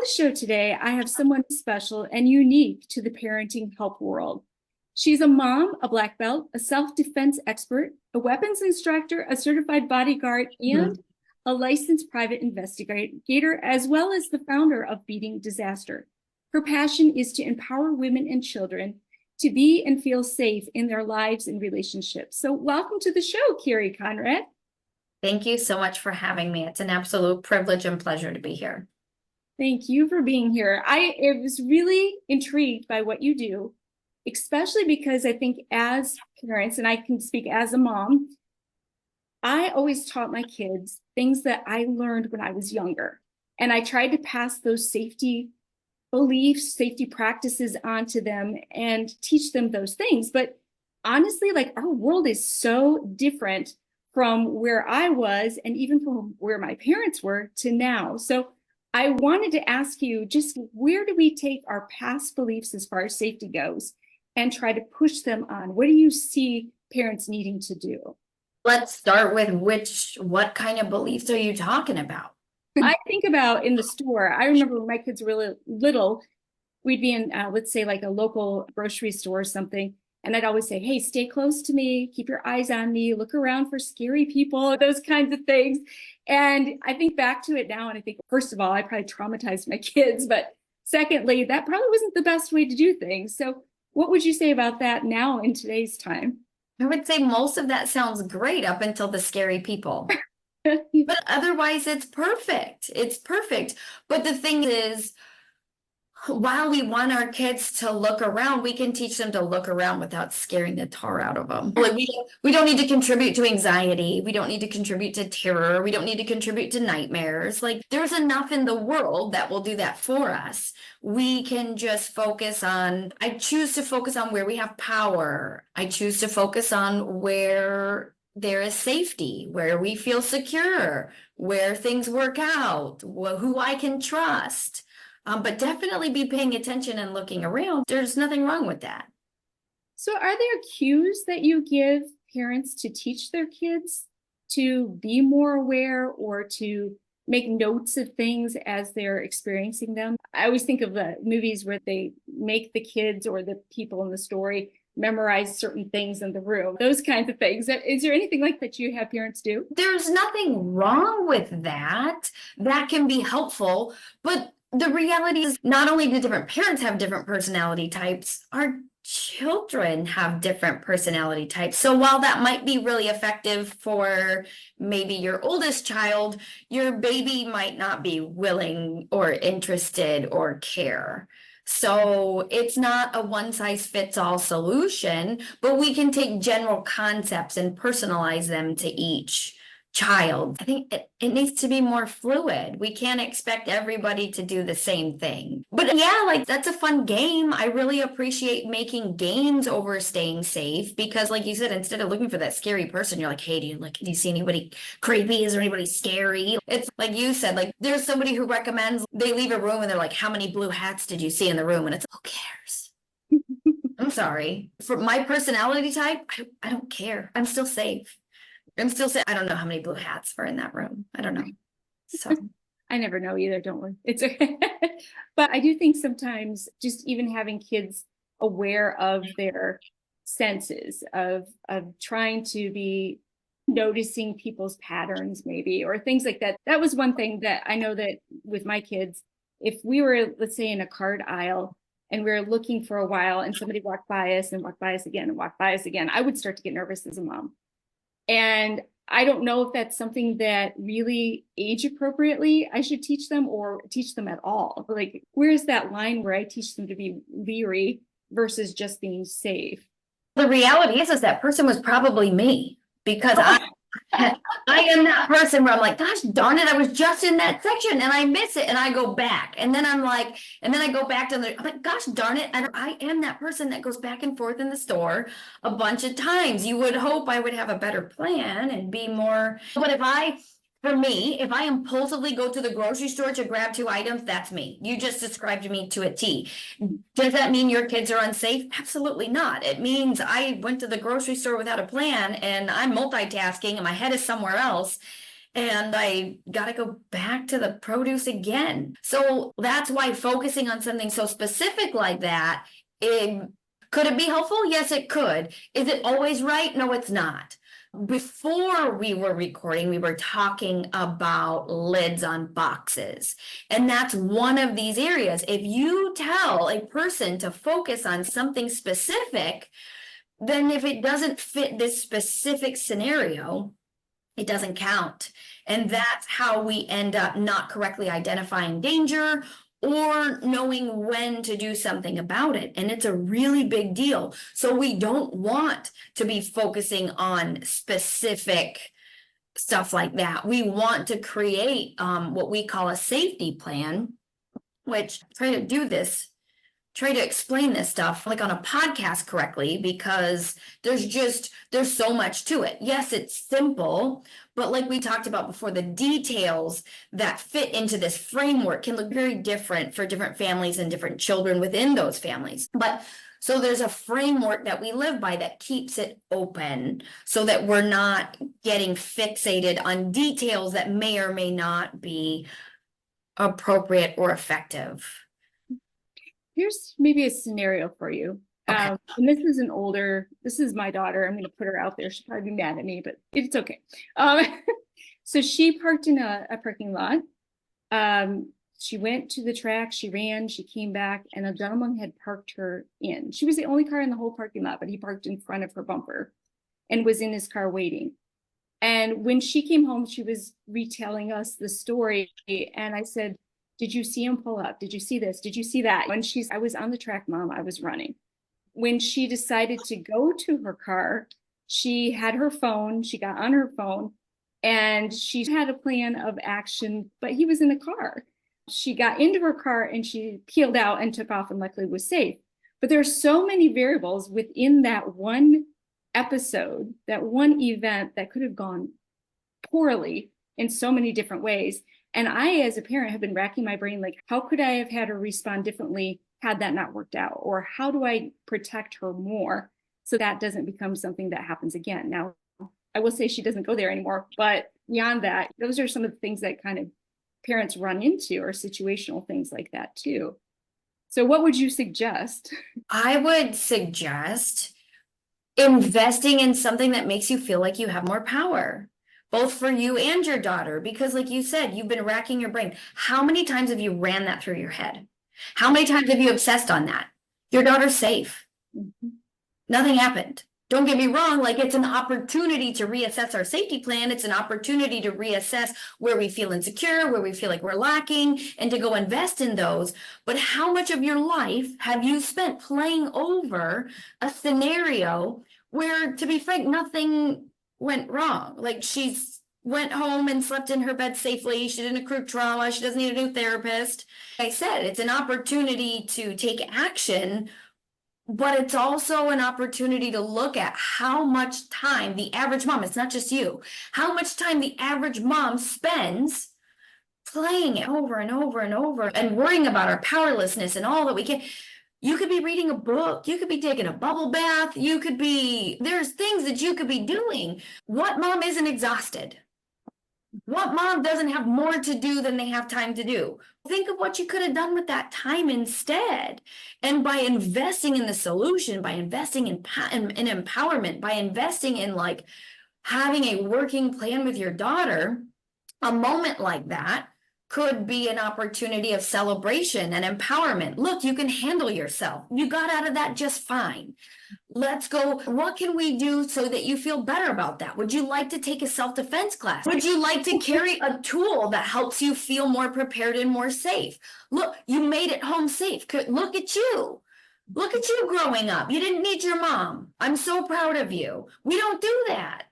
show today, I have someone special and unique to the parenting help world. She's a mom, a black belt, a self-defense expert, a weapons instructor, a certified bodyguard, and a licensed private investigator, as well as the founder of Beating Disaster. Her passion is to empower women and children to be and feel safe in their lives and relationships. So welcome to the show, Carrie Conrad. Thank you so much for having me. It's an absolute privilege and pleasure to be here. Thank you for being here. I was really intrigued by what you do, especially because I think as parents, and I can speak as a mom, I always taught my kids things that I learned when I was younger. And I tried to pass those safety beliefs, safety practices onto them and teach them those things. But honestly, like our world is so different from where I was and even from where my parents were to now. So I wanted to ask you, just where do we take our past beliefs as far as safety goes and try to push them on? What do you see parents needing to do? Let's start with what kind of beliefs are you talking about? I think about in the store, I remember when my kids were really little, we'd be in, let's say like a local grocery store or something. And I'd always say, hey, stay close to me, keep your eyes on me, look around for scary people, those kinds of things. And I think back to it now and I think, first of all, I probably traumatized my kids, but secondly, that probably wasn't the best way to do things. So what would you say about that now in today's time? I would say most of that sounds great up until the scary people. But otherwise, it's perfect. It's perfect. But the thing is, while we want our kids to look around, we can teach them to look around without scaring the tar out of them. Like we don't need to contribute to anxiety. We don't need to contribute to terror. We don't need to contribute to nightmares. Like there's enough in the world that will do that for us. We can just focus on, I choose to focus on where we have power. I choose to focus on where there is safety, where we feel secure, where things work out, who I can trust. But definitely be paying attention and looking around. There's nothing wrong with that. So are there cues that you give parents to teach their kids to be more aware or to make notes of things as they're experiencing them? I always think of the movies where they make the kids or the people in the story memorize certain things in the room, those kinds of things. Is there anything like that you have parents do? There's nothing wrong with that. That can be helpful, but the reality is not only do different parents have different personality types, our children have different personality types. So while that might be really effective for maybe your oldest child, your baby might not be willing or interested or care. So it's not a one-size-fits-all solution, but we can take general concepts and personalize them to each child. I think it needs to be more fluid. We can't expect everybody to do the same thing. But yeah, like that's a fun game. I really appreciate making games over staying safe because like you said, instead of looking for that scary person, you're like, hey, do you see anybody creepy? Is there anybody scary? It's like you said, like there's somebody who recommends they leave a room and they're like, how many blue hats did you see in the room? And it's who cares? I'm sorry. For my personality type, I don't care. I'm still safe. I'm still saying, I don't know how many blue hats were in that room. I don't know. So I never know either, don't worry. It's okay. But I do think sometimes just even having kids aware of their senses, of trying to be noticing people's patterns maybe, or things like that. That was one thing that I know that with my kids, if we were, let's say in a card aisle and we were looking for a while and somebody walked by us and walked by us again and walked by us again, I would start to get nervous as a mom. And I don't know if that's something that really age appropriately I should teach them or teach them at all. Like, where's that line where I teach them to be leery versus just being safe? the reality is that person was probably me because I am that person where I'm like, gosh darn it, I was just in that section and I miss it and I go back. And then I'm like, and then I go back to I'm like, gosh darn it. I am that person that goes back and forth in the store a bunch of times. You would hope I would have a better plan and be more, but for me, if I impulsively go to the grocery store to grab 2 items, that's me. You just described me to a T. Does that mean your kids are unsafe? Absolutely not. It means I went to the grocery store without a plan and I'm multitasking and my head is somewhere else. and I got to go back to the produce again. So that's why focusing on something so specific like that, could it be helpful? Yes, it could. Is it always right? No, it's not. Before we were recording, we were talking about lids on boxes. And that's one of these areas. If you tell a person to focus on something specific, then if it doesn't fit this specific scenario, it doesn't count. And that's how we end up not correctly identifying danger or knowing when to do something about it. And it's a really big deal. So we don't want to be focusing on specific stuff like that. We want to create what we call a safety plan, which try to explain this stuff like on a podcast correctly, because there's so much to it. Yes, it's simple, but like we talked about before, the details that fit into this framework can look very different for different families and different children within those families. But so there's a framework that we live by that keeps it open so that we're not getting fixated on details that may or may not be appropriate or effective. Here's maybe a scenario for you. Okay. And this is my daughter. I'm going to put her out there. She'll probably be mad at me, but it's okay. So she parked in a parking lot. She went to the track, she ran, she came back, and a gentleman had parked her in. She was the only car in the whole parking lot, but he parked in front of her bumper and was in his car waiting. And when she came home, she was retelling us the story. And I said, did you see him pull up? Did you see this? Did you see that? When I was on the track, Mom, I was running. When she decided to go to her car, she had her phone, she got on her phone, and she had a plan of action, but he was in the car. She got into her car and she peeled out and took off and luckily was safe. But there's so many variables within that one episode, that one event that could have gone poorly in so many different ways. And I, as a parent, have been racking my brain, like, how could I have had her respond differently had that not worked out? Or how do I protect her more so that doesn't become something that happens again? Now, I will say she doesn't go there anymore, but beyond that, those are some of the things that kind of parents run into, or situational things like that too. So what would you suggest? I would suggest investing in something that makes you feel like you have more power, both for you and your daughter, because like you said, you've been racking your brain. How many times have you ran that through your head? How many times have you obsessed on that? Your daughter's safe. Mm-hmm. Nothing happened. Don't get me wrong, like it's an opportunity to reassess our safety plan. It's an opportunity to reassess where we feel insecure, where we feel like we're lacking, and to go invest in those. But how much of your life have you spent playing over a scenario where, to be frank, nothing went wrong? Like she's went home and slept in her bed safely. She didn't accrue trauma. She doesn't need a new therapist. Like I said, it's an opportunity to take action, but it's also an opportunity to look at how much time the average mom, it's not just you, how much time the average mom spends playing it over and over and over and worrying about our powerlessness and all that we can. You could be reading a book, you could be taking a bubble bath, there's things that you could be doing. What mom isn't exhausted? What mom doesn't have more to do than they have time to do? Think of what you could have done with that time instead. And by investing in the solution, by investing in empowerment, by investing in like having a working plan with your daughter, a moment like that could be an opportunity of celebration and empowerment. Look, you can handle yourself. You got out of that just fine. Let's go. What can we do so that you feel better about that? Would you like to take a self-defense class? Would you like to carry a tool that helps you feel more prepared and more safe? Look, you made it home safe. Look at you. Look at you growing up. You didn't need your mom. I'm so proud of you. We don't do that.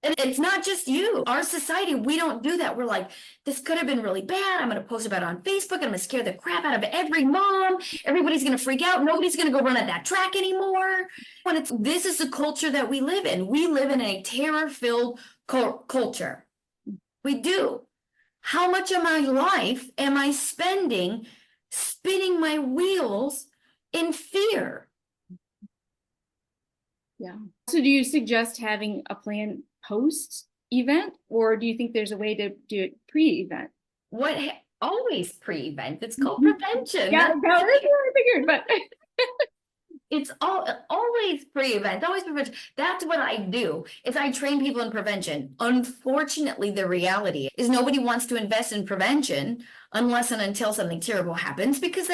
And it's not just you. Our society, we don't do that. We're like, this could have been really bad. I'm going to post about it on Facebook. I'm going to scare the crap out of every mom. Everybody's going to freak out. Nobody's going to go run at that track anymore. And this is the culture that we live in. We live in a terror-filled culture. We do. How much of my life am I spending spinning my wheels in fear? Yeah. So do you suggest having a plan post event, or do you think there's a way to do it pre-event? Always pre-event. It's called prevention. Yeah, that was what I figured, but it's always pre-event, always prevention. That's what I do, is I train people in prevention. Unfortunately, the reality is nobody wants to invest in prevention unless and until something terrible happens, because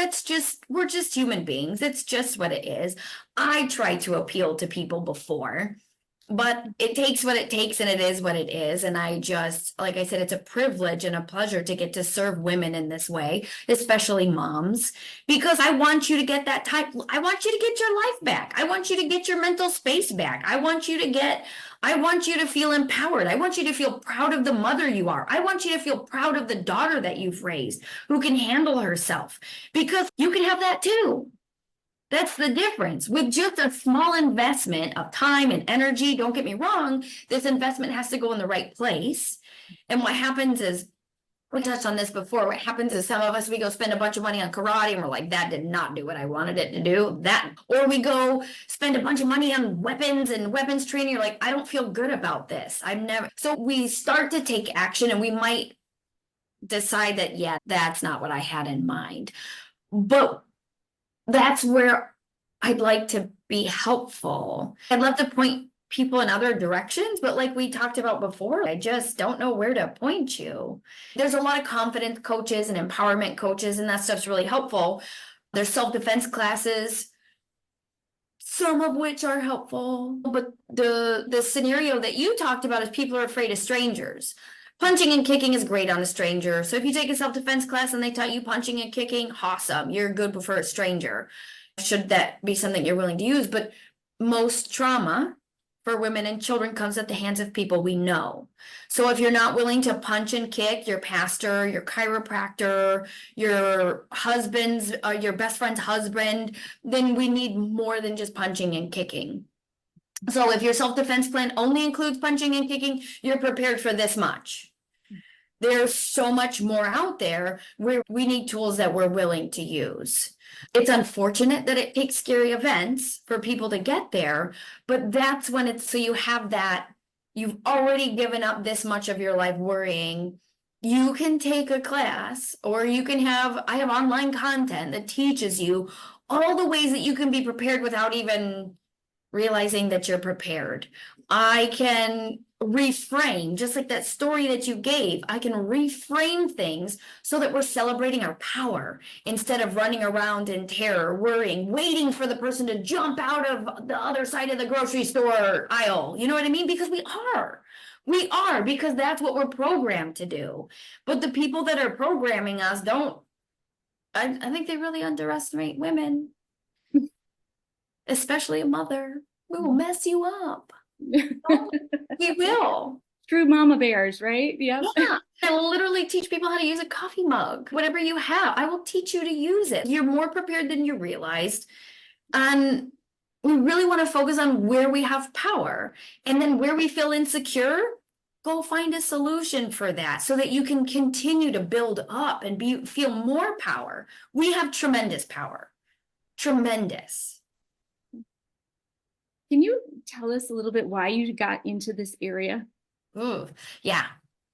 we're just human beings. It's just what it is. I try to appeal to people before, but it takes what it takes, and it is what it is. And I just, like I said, it's a privilege and a pleasure to get to serve women in this way, especially moms, because I want you to get I want you to get your life back. I want you to get your mental space back. I want you to feel empowered. I want you to feel proud of the mother you are. I want you to feel proud of the daughter that you've raised, who can handle herself, because you can have that too. That's the difference. With just a small investment of time and energy, don't get me wrong, this investment has to go in the right place. And what happens is, we touched on this before, what happens is some of us, we go spend a bunch of money on karate and we're like, that did not do what I wanted it to do. Or we go spend a bunch of money on weapons and weapons training. You're like, I don't feel good about this. So we start to take action, and we might decide that, yeah, that's not what I had in mind. But that's where I'd like to be helpful. I'd love to point people in other directions, but like we talked about before, I just don't know where to point you. There's a lot of confidence coaches and empowerment coaches, and that stuff's really helpful. There's self-defense classes, some of which are helpful, but the scenario that you talked about is people are afraid of strangers. Punching and kicking is great on a stranger. So if you take a self-defense class and they taught you punching and kicking, awesome. You're good for a stranger. Should that be something you're willing to use? But most trauma for women and children comes at the hands of people we know. So if you're not willing to punch and kick your pastor, your chiropractor, your husband's, your best friend's husband, then we need more than just punching and kicking. So if your self-defense plan only includes punching and kicking, you're prepared for this much. There's so much more out there where we need tools that we're willing to use. It's unfortunate that it takes scary events for people to get there, but that's when so you have that, you've already given up this much of your life worrying. You can take a class, or I have online content that teaches you all the ways that you can be prepared without even realizing that you're prepared. I can reframe, just like that story that you gave. I can reframe things so that we're celebrating our power instead of running around in terror, worrying, waiting for the person to jump out of the other side of the grocery store aisle. You know what I mean? Because we are, because that's what we're programmed to do. But the people that are programming us don't. I think they really underestimate women. Especially a mother. We will mess you up. We will. True mama bears, right? Yep. Yeah. I will literally teach people how to use a coffee mug. Whatever you have, I will teach you to use it. You're more prepared than you realized. And we really want to focus on where we have power. And then where we feel insecure, go find a solution for that so that you can continue to build up and feel more power. We have tremendous power. Tremendous. Can you tell us a little bit why you got into this area? Ooh, yeah,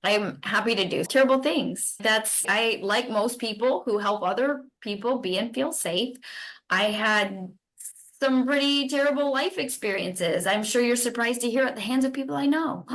I'm happy to do terrible things. I, like most people who help other people be and feel safe, I had some pretty terrible life experiences. I'm sure you're surprised to hear at the hands of people I know.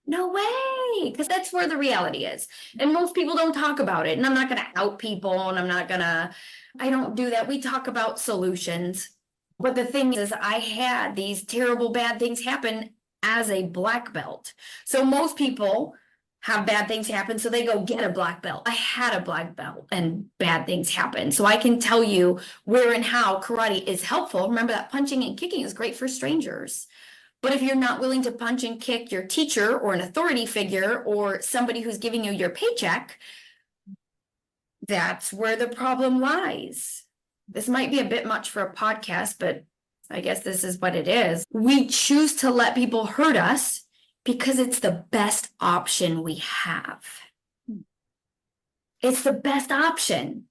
No way, because that's where the reality is. And most people don't talk about it. And I'm not going to out people, and I don't do that. We talk about solutions. But the thing is, I had these terrible bad things happen as a black belt. So most people have bad things happen, so they go get a black belt. I had a black belt and bad things happen. So I can tell you where and how karate is helpful. Remember that punching and kicking is great for strangers. But if you're not willing to punch and kick your teacher or an authority figure or somebody who's giving you your paycheck, that's where the problem lies. This might be a bit much for a podcast, but I guess this is what it is. We choose to let people hurt us because it's the best option we have. It's the best option.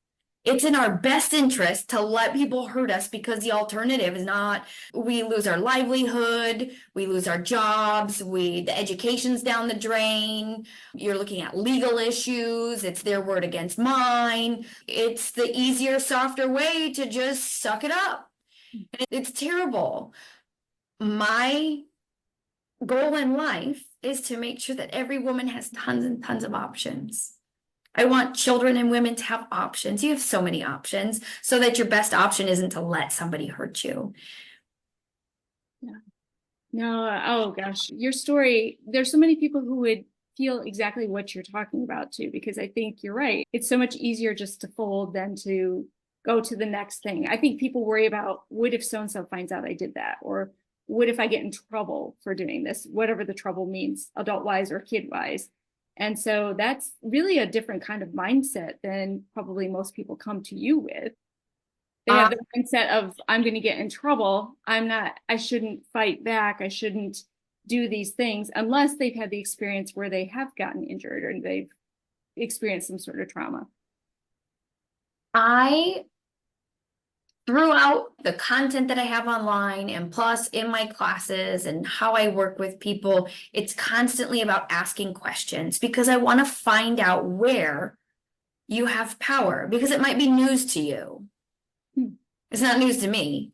It's in our best interest to let people hurt us because the alternative is not, we lose our livelihood, we lose our jobs, the education's down the drain, you're looking at legal issues, it's their word against mine. It's the easier, softer way to just suck it up. And it's terrible. My goal in life is to make sure that every woman has tons and tons of options. I want children and women to have options. You have so many options, so that your best option isn't to let somebody hurt you. Yeah. No, oh gosh, your story, there's so many people who would feel exactly what you're talking about too, because I think you're right. It's so much easier just to fold than to go to the next thing. I think people worry about, what if so-and-so finds out I did that? Or what if I get in trouble for doing this? Whatever the trouble means, adult-wise or kid-wise. And so that's really a different kind of mindset than probably most people come to you with. They have the mindset of, I'm going to get in trouble. I shouldn't fight back. I shouldn't do these things unless they've had the experience where they have gotten injured or they've experienced some sort of trauma. Throughout the content that I have online and plus in my classes and how I work with people, it's constantly about asking questions because I want to find out where you have power, because it might be news to you. It's not news to me.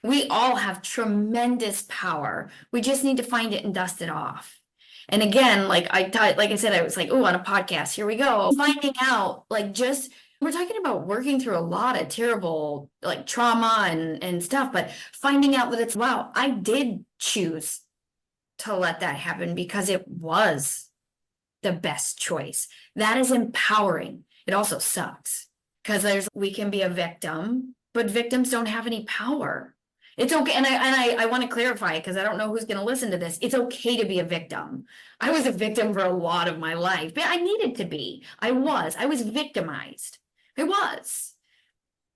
We all have tremendous power. We just need to find it and dust it off. And again, like I said, I was like, oh, on a podcast, here we go. Finding out, we're talking about working through a lot of terrible like trauma and stuff, but finding out that it's, wow, I did choose to let that happen because it was the best choice. That is empowering. It also sucks because we can be a victim, but victims don't have any power. It's okay. And I want to clarify, because I don't know who's going to listen to this. It's okay to be a victim. I was a victim for a lot of my life, but I needed to be. I was victimized. I was.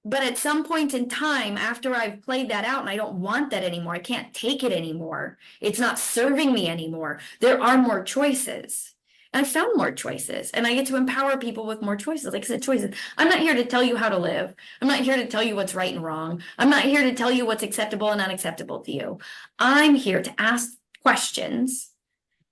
But at some point in time, after I've played that out and I don't want that anymore, I can't take it anymore. It's not serving me anymore. There are more choices. And I found more choices, and I get to empower people with more choices. Like I said, choices. I'm not here to tell you how to live. I'm not here to tell you what's right and wrong. I'm not here to tell you what's acceptable and unacceptable to you. I'm here to ask questions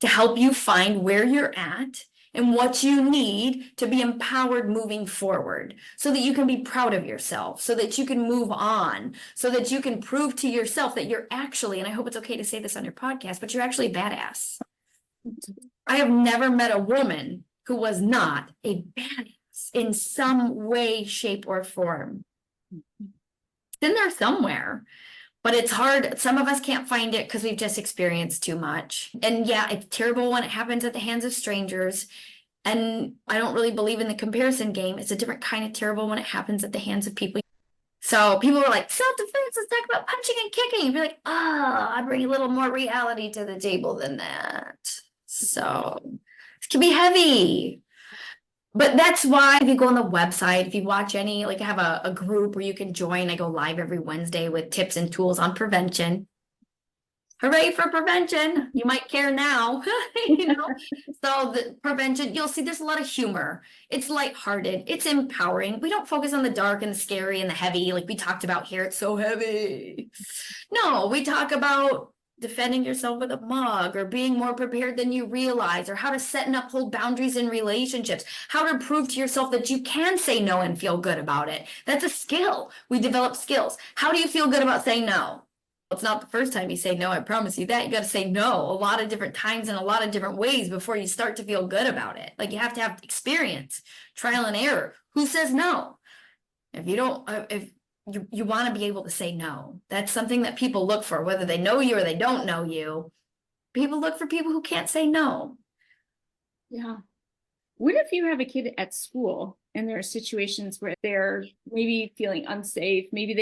to help you find where you're at and what you need to be empowered moving forward, so that you can be proud of yourself, so that you can move on, so that you can prove to yourself that you're actually, and I hope it's okay to say this on your podcast, but you're actually a badass. I have never met a woman who was not a badass in some way, shape, or form. It's in there somewhere, but it's hard. Some of us can't find it because we've just experienced too much. And yeah, it's terrible when it happens at the hands of strangers. And I don't really believe in the comparison game. It's a different kind of terrible when it happens at the hands of people. So people are like, self-defense, let's talk about punching and kicking. You'd be like, oh, I bring a little more reality to the table than that. So it can be heavy. But that's why if you go on the website, if you watch any, like I have a group where you can join. I go live every Wednesday with tips and tools on prevention. Hooray for prevention. You might care now, So the prevention, you'll see there's a lot of humor. It's lighthearted. It's empowering. We don't focus on the dark and the scary and the heavy like we talked about here. It's so heavy. No, we talk about defending yourself with a mug, or being more prepared than you realize, or how to set and uphold boundaries in relationships, how to prove to yourself that you can say no and feel good about it. That's a skill. We develop skills. How do you feel good about saying no? It's not the first time you say no, I promise you that. You got to say no a lot of different times in a lot of different ways before you start to feel good about it. Like you have to have experience, trial and error. Who says no? If you don't, if you want to be able to say no. That's something that people look for, whether they know you or they don't know you. People look for people who can't say no. Yeah. What if you have a kid at school and there are situations where they're maybe feeling unsafe, maybe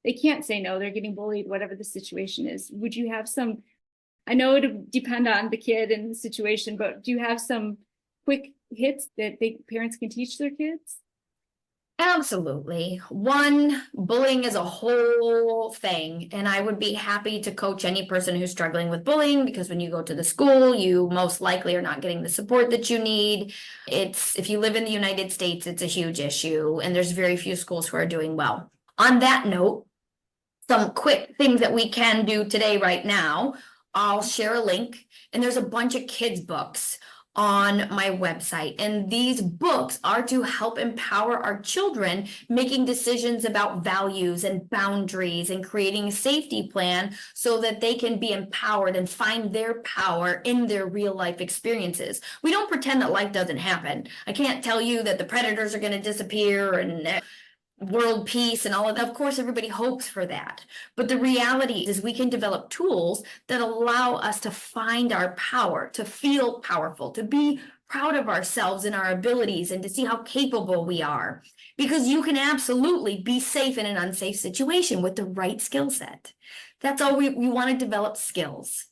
they can't say no, they're getting bullied, whatever the situation is. Would you have some, I know it would depend on the kid and the situation, but do you have some quick hits that parents can teach their kids? Absolutely. One, bullying is a whole thing, and I would be happy to coach any person who's struggling with bullying, because when you go to the school, you most likely are not getting the support that you need. If you live in the United States, it's a huge issue, and there's very few schools who are doing well. On that note, some quick things that we can do today, right now, I'll share a link, and there's a bunch of kids' books on my website. And these books are to help empower our children making decisions about values and boundaries and creating a safety plan so that they can be empowered and find their power in their real life experiences. We don't pretend that life doesn't happen. I can't tell you that the predators are going to disappear and world peace and all of that. Of course, everybody hopes for that. But the reality is we can develop tools that allow us to find our power, to feel powerful, to be proud of ourselves and our abilities, and to see how capable we are. Because you can absolutely be safe in an unsafe situation with the right skill set. That's all we want to develop skills.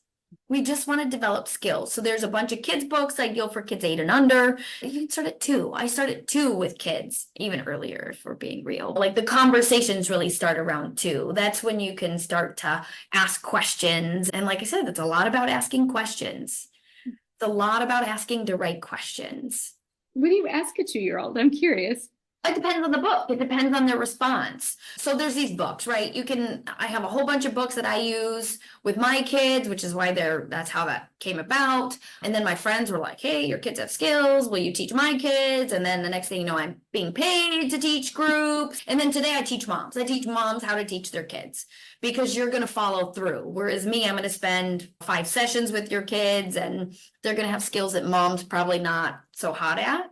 We just want to develop skills. So there's a bunch of kids books, ideal for kids 8 and under. You can start at 2. I started 2 with kids, even earlier, if we're being real. Like the conversations really start around 2. That's when you can start to ask questions. And like I said, it's a lot about asking questions. It's a lot about asking the right questions. What do you ask a 2-year-old? I'm curious. It depends on the book. It depends on their response. So there's these books, right? I have a whole bunch of books that I use with my kids, which is why that's how that came about. And then my friends were like, hey, your kids have skills. Will you teach my kids? And then the next thing you know, I'm being paid to teach groups. And then today I teach moms. I teach moms how to teach their kids, because you're going to follow through. Whereas me, I'm going to spend 5 sessions with your kids, and they're going to have skills that mom's probably not so hot at.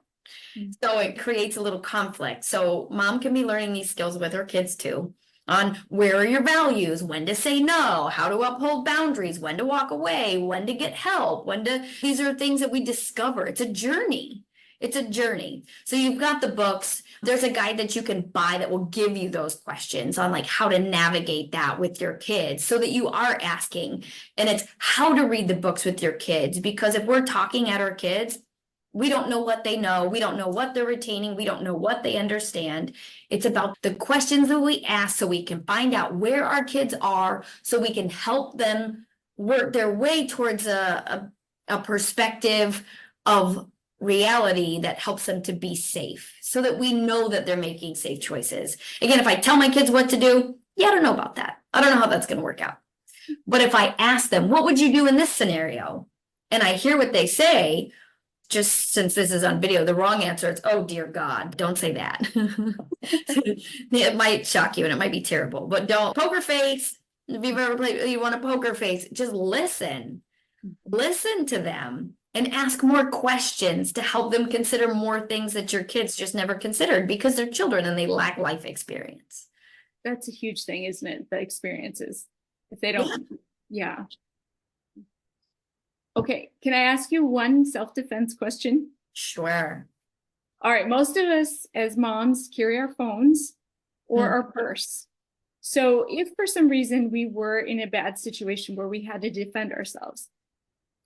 So it creates a little conflict. So mom can be learning these skills with her kids too, on where are your values, when to say no, how to uphold boundaries, when to walk away, when to get help, these are things that we discover. It's a journey. It's a journey. So you've got the books. There's a guide that you can buy that will give you those questions on like how to navigate that with your kids, so that you are asking. And it's how to read the books with your kids, because if we're talking at our kids, we don't know what they know. We don't know what they're retaining. We don't know what they understand. It's about the questions that we ask, so we can find out where our kids are, so we can help them work their way towards a perspective of reality that helps them to be safe, so that we know that they're making safe choices. Again, if I tell my kids what to do, I don't know about that. I don't know how that's going to work out. But if I ask them, what would you do in this scenario? And I hear what they say, just since this is on video, the wrong answer is, oh dear God, don't say that. It might shock you and it might be terrible, but don't. Poker face. If you've ever played, you want a poker face, just listen to them and ask more questions to help them consider more things that your kids just never considered, because they're children and they lack life experience. That's a huge thing, isn't it? The experiences. If they don't, yeah. Okay, can I ask you one self-defense question? Sure. All right, most of us as moms carry our phones or our purse. So if for some reason we were in a bad situation where we had to defend ourselves,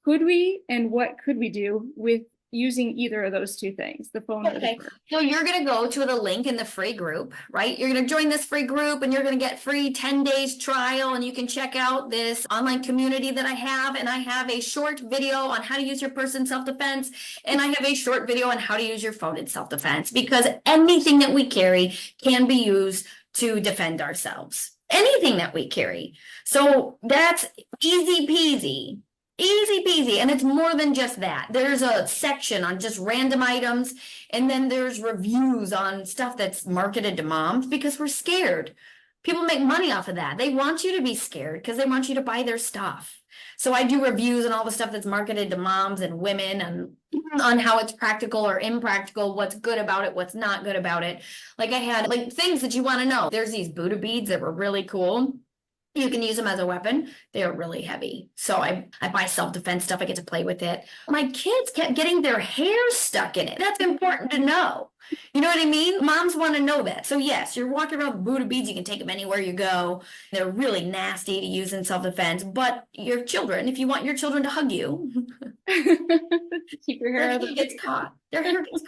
could we, and what could we do with using either of those 2 things, the phone or the purse? So you're going to go to the link in the free group, right? You're going to join this free group, and you're going to get free 10 days trial, and you can check out this online community that I have. And I have a short video on how to use your purse in self-defense, and I have a short video on how to use your phone in self-defense, because anything that we carry can be used to defend ourselves. Anything that we carry. So that's easy peasy. Easy peasy. And it's more than just that. There's a section on just random items, and then there's reviews on stuff that's marketed to moms, because we're scared. People make money off of that. They want you to be scared because they want you to buy their stuff. So I do reviews on all the stuff that's marketed to moms and women, and on how it's practical or impractical, what's good about it, what's not good about it. Like I had like things that you want to know. There's these Buddha beads that were really cool. You can use them as a weapon. They are really heavy. So I buy self-defense stuff. I get to play with it. My kids kept getting their hair stuck in it. That's important to know. You know what I mean? Moms want to know that. So yes, you're walking around with Buddha beads. You can take them anywhere you go. They're really nasty to use in self-defense. But your children, if you want your children to hug you, keep your hair their hair gets caught. Their hair gets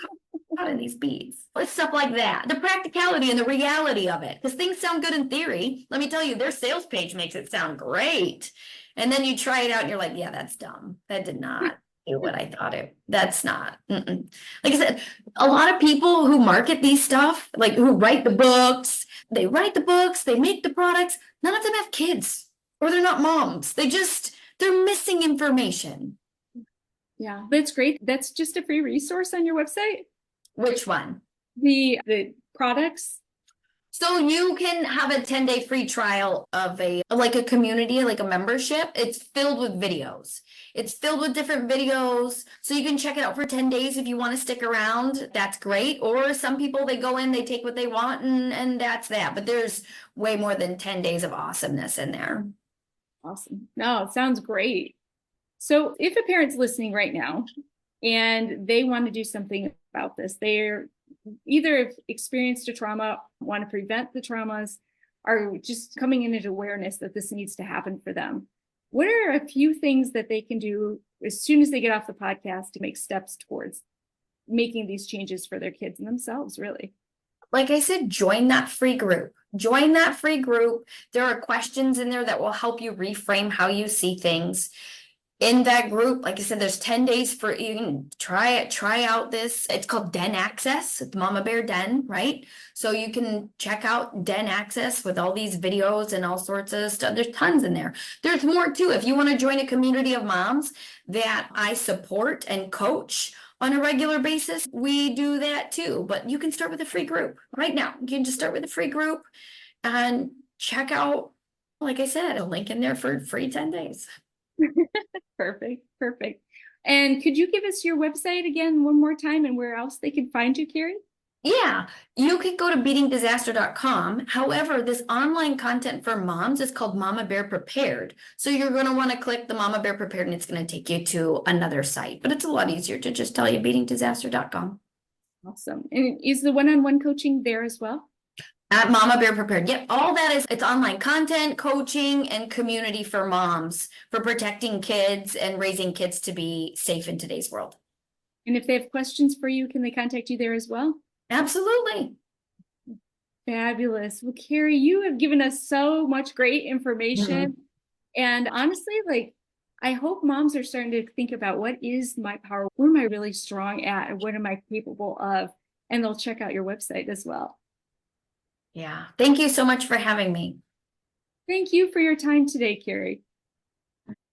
caught out of these beads. It's stuff like that. The practicality and the reality of it. Because things sound good in theory. Let me tell you, their sales page makes it sound great. And then you try it out and you're like, yeah, that's dumb. That did not do what I thought that's not. Mm-mm. Like I said, a lot of people who market these stuff, like who write the books, they make the products. None of them have kids or they're not moms. They're missing information. Yeah, but it's great. That's just a free resource on your website. Which one? The products. So you can have a 10-day free trial of a community, like a membership. It's filled with videos. It's filled with different videos. So you can check it out for 10 days if you want to stick around. That's great. Or some people, they go in, they take what they want, and that's that. But there's way more than 10 days of awesomeness in there. Awesome. No, it sounds great. So if a parent's listening right now and they want to do something about this, they're either have experienced a trauma, want to prevent the traumas, are just coming into awareness that this needs to happen for them. What are a few things that they can do as soon as they get off the podcast to make steps towards making these changes for their kids and themselves, really? Like I said, join that free group. Join that free group. There are questions in there that will help you reframe how you see things. In that group, like I said, there's 10 days for you can try out this. It's called Den Access. It's Mama Bear Den, right? So you can check out Den Access with all these videos and all sorts of stuff. There's tons in there. There's more too. If you want to join a community of moms that I support and coach on a regular basis, we do that too. But you can start with a free group right now. You can just start with a free group and check out, like I said, a link in there for free 10 days. Perfect. And could you give us your website again one more time and where else they can find you, Carrie? Yeah, you can go to beatingdisaster.com. However, this online content for moms is called Mama Bear Prepared. So you're going to want to click the Mama Bear Prepared and it's going to take you to another site. But it's a lot easier to just tell you beatingdisaster.com. Awesome. And is the one-on-one coaching there as well? At Mama Bear Prepared. Yep, all that it's online content, coaching, and community for moms for protecting kids and raising kids to be safe in today's world. And if they have questions for you, can they contact you there as well? Absolutely. Fabulous. Well, Carrie, you have given us so much great information. And honestly, like, I hope moms are starting to think about what is my power? What am I really strong at? And what am I capable of? And they'll check out your website as well. Yeah. Thank you so much for having me. Thank you for your time today, Carrie.